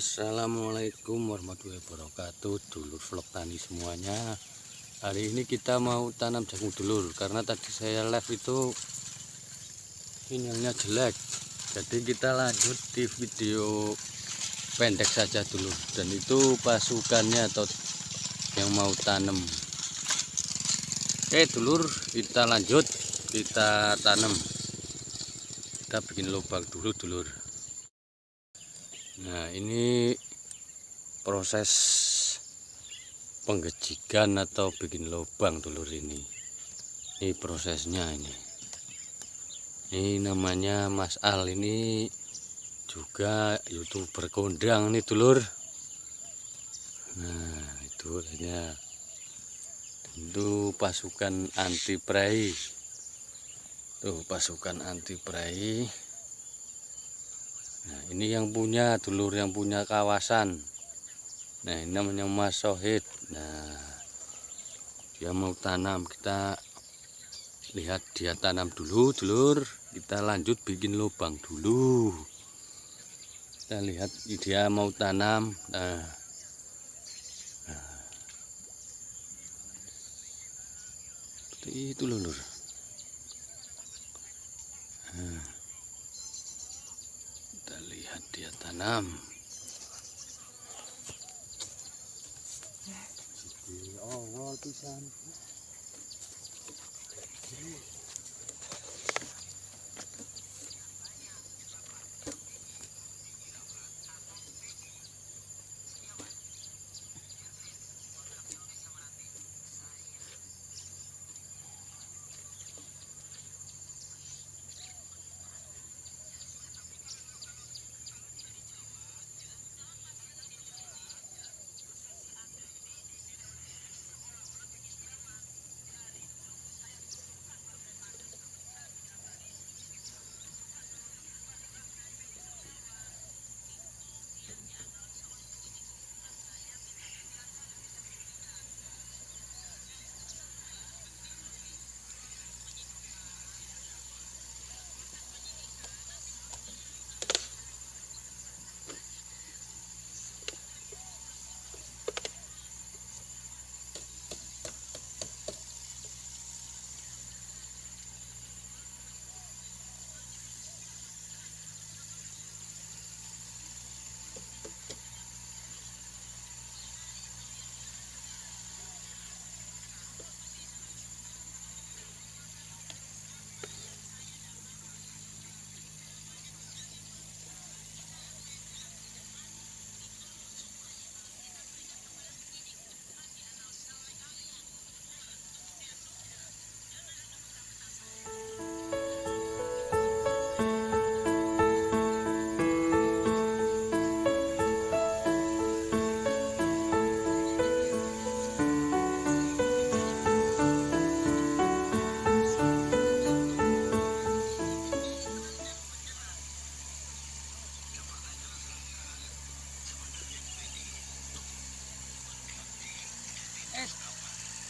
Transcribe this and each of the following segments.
Assalamualaikum warahmatullahi wabarakatuh, dulur vlog tani semuanya. Hari ini kita mau tanam jagung dulur, karena tadi saya live itu sinyalnya jelek, jadi kita lanjut di video pendek saja dulur. Dan itu pasukannya atau yang mau tanam. Oke dulur, kita lanjut, kita tanam. Kita bikin lubang dulu dulur. Nah, ini proses penggejikan atau bikin lubang dulur ini. Ini prosesnya ini. Ini namanya Mas Al, ini juga YouTuber kondang nih dulur. Nah, itu hanya tentu pasukan anti prei. Tuh, pasukan anti prei. Nah, ini yang punya dulur, yang punya kawasan. Nah, ini namanya Mas Sohid. Nah, dia mau tanam, kita lihat dia tanam dulu dulur. Kita lanjut bikin lubang dulu. Kita lihat dia mau tanam. Nah, seperti itu dulur. Nah, kita lihat dia tanam. Awal pisan.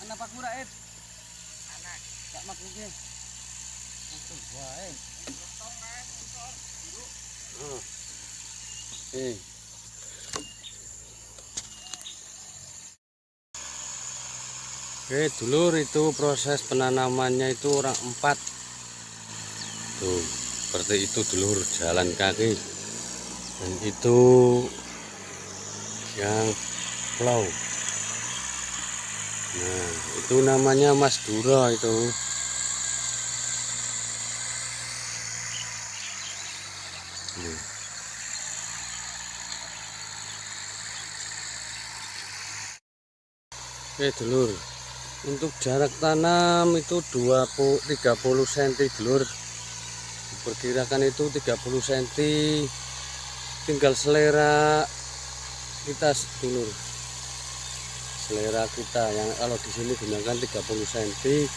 Anak Pak Murah, anak tak maklumnya. Itu wae. Oke dulur, itu proses penanamannya itu orang 4 tuh, seperti itu dulur, jalan kaki. Dan itu yang flow. Nah, itu namanya Mas Duro itu. Oke dulur, untuk jarak tanam itu 30 cm dulur. Diperkirakan itu 30 cm. Tinggal selera kita dulur. Selera kita yang kalau di sini gunakan 30 cm,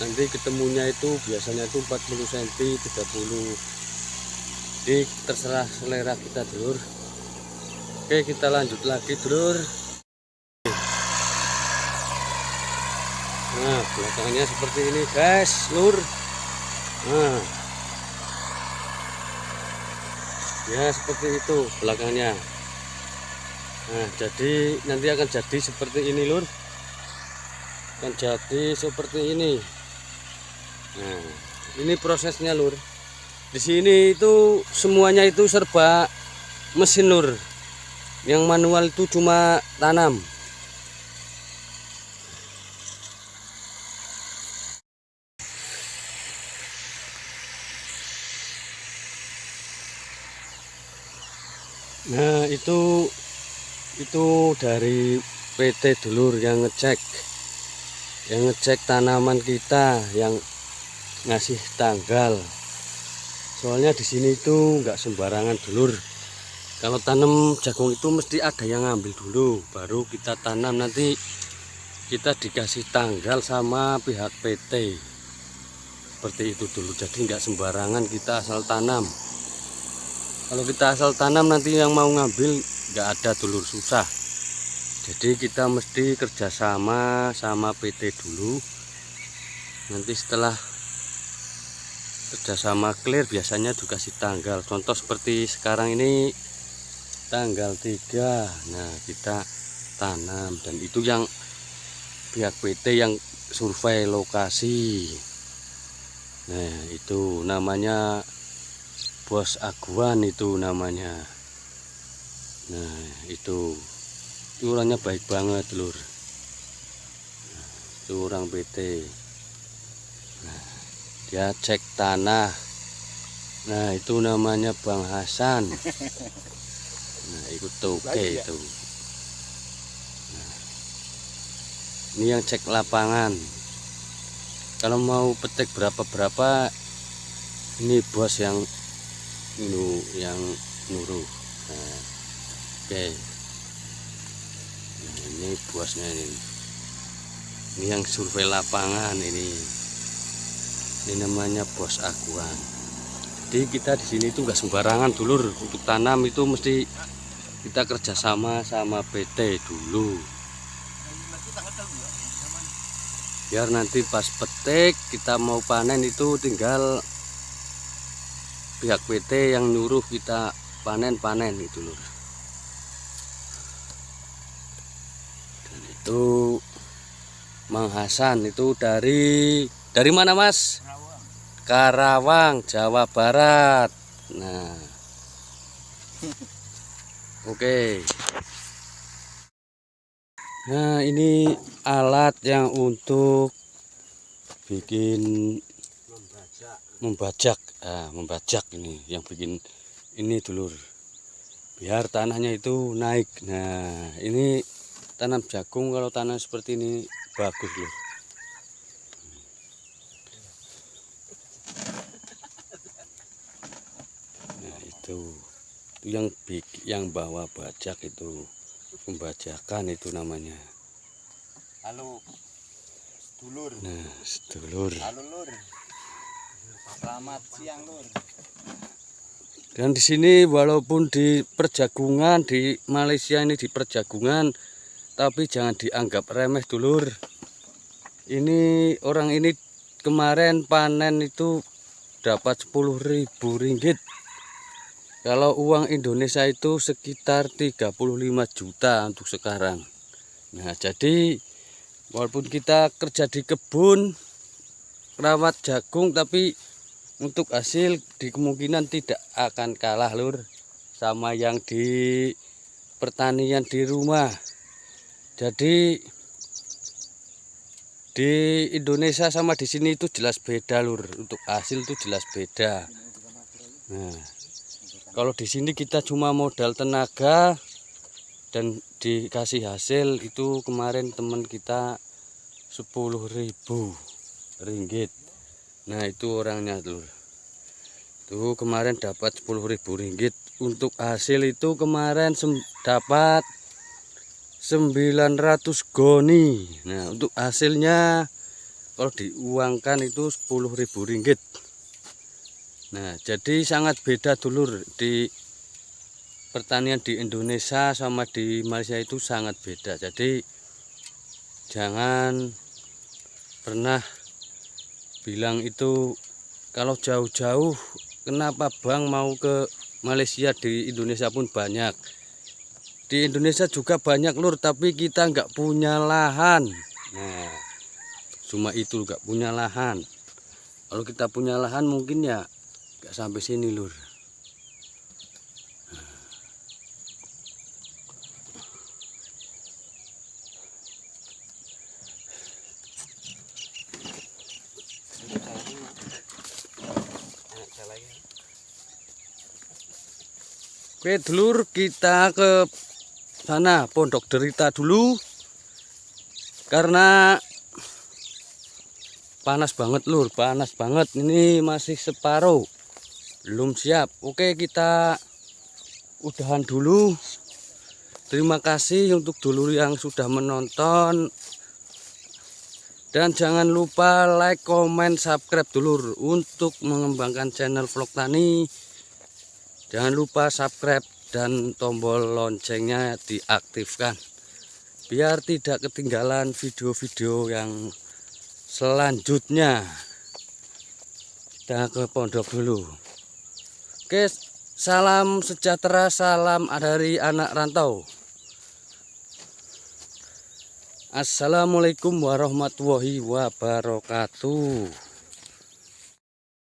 nanti ketemunya itu biasanya itu 40 cm, 30. Jadi terserah selera kita dulur. Oke, kita lanjut lagi dulur. Nah, belakangnya seperti ini guys lur. Nah, Ya seperti itu belakangnya. Nah jadi nanti akan jadi seperti ini lur, akan jadi seperti ini. Nah ini prosesnya lur. Di sini itu semuanya itu serba mesin lur, yang manual itu cuma tanam. Nah itu dari PT dulur yang ngecek tanaman kita, yang ngasih tanggal. Soalnya di sini itu nggak sembarangan dulur. Kalau tanam jagung itu mesti ada yang ngambil dulu, baru kita tanam. Nanti kita dikasih tanggal sama pihak PT. Seperti itu dulu. Jadi nggak sembarangan kita asal tanam. Kalau kita asal tanam nanti yang mau ngambil nggak ada dulur, susah. Jadi kita mesti kerjasama sama PT dulu. Nanti setelah kerjasama clear biasanya dikasih tanggal. Contoh seperti sekarang ini tanggal 3. Nah kita tanam, dan itu yang pihak PT yang survei lokasi. Nah itu namanya Bos Aguan itu namanya. Nah itu orangnya baik banget lur. Itu orang PT. Nah, dia cek tanah. Nah itu namanya Bang Hasan. Nah ikut toke itu. Nah, ini yang cek lapangan. Kalau mau petik berapa ini bos yang nuruh. Nah, oke. Nah, ini bosnya ini yang survei lapangan ini namanya Bos Aguan. Jadi kita di sini itu nggak sembarangan dulur, untuk tanam itu mesti kita kerjasama sama PT dulu, biar nanti pas petik kita mau panen itu tinggal pihak PT yang nyuruh kita panen gitu lur. Dan itu Mang Hasan itu dari mana Mas? Karawang, Jawa Barat. Nah oke. Nah ini alat yang untuk bikin membajak. Membajak ini yang bikin ini dulur, biar tanahnya itu naik. Nah ini tanam jagung, kalau tanam seperti ini bagus lur. Nah itu yang bawa bajak itu pembajakan itu namanya. Halo sedulur. Nah sedulur. Halo lur. Selamat siang lur. Dan di sini walaupun di perjagungan di Malaysia ini di perjagungan, tapi jangan dianggap remeh dulur. Ini orang ini kemarin panen itu dapat 10.000 ringgit. Kalau uang Indonesia itu sekitar 35 juta untuk sekarang. Nah jadi walaupun kita kerja di kebun rawat jagung, tapi untuk hasil di kemungkinan tidak akan kalah lur sama yang di pertanian di rumah. Jadi di Indonesia sama di sini itu jelas beda lur, untuk hasil itu jelas beda. Nah kalau di sini kita cuma modal tenaga dan dikasih hasil itu kemarin teman kita 10.000 ringgit. Nah itu orangnya lur, tuh kemarin dapat 10.000 ringgit. Untuk hasil itu kemarin dapat 900 goni. Nah untuk hasilnya kalau diuangkan itu 10.000 ringgit. Nah jadi sangat beda dulur, di pertanian di Indonesia sama di Malaysia itu sangat beda. Jadi jangan pernah bilang itu kalau jauh-jauh kenapa bang mau ke Malaysia, di Indonesia pun banyak. Di Indonesia juga banyak lur, tapi kita nggak punya lahan. Nah, cuma itu nggak punya lahan. Kalau kita punya lahan mungkin ya nggak sampai sini lur. Oke dulur, kita ke sana Pondok Derita dulu karena panas banget lur, panas banget. Ini masih separuh, belum siap. Oke, kita udahan dulu. Terima kasih untuk dulur yang sudah menonton, dan jangan lupa like, comment, subscribe dulur untuk mengembangkan channel vlog tani. Jangan lupa subscribe dan tombol loncengnya diaktifkan biar tidak ketinggalan video-video yang selanjutnya. Kita ke pondok dulu. Oke, salam sejahtera, salam dari anak rantau. Assalamualaikum warahmatullahi wabarakatuh.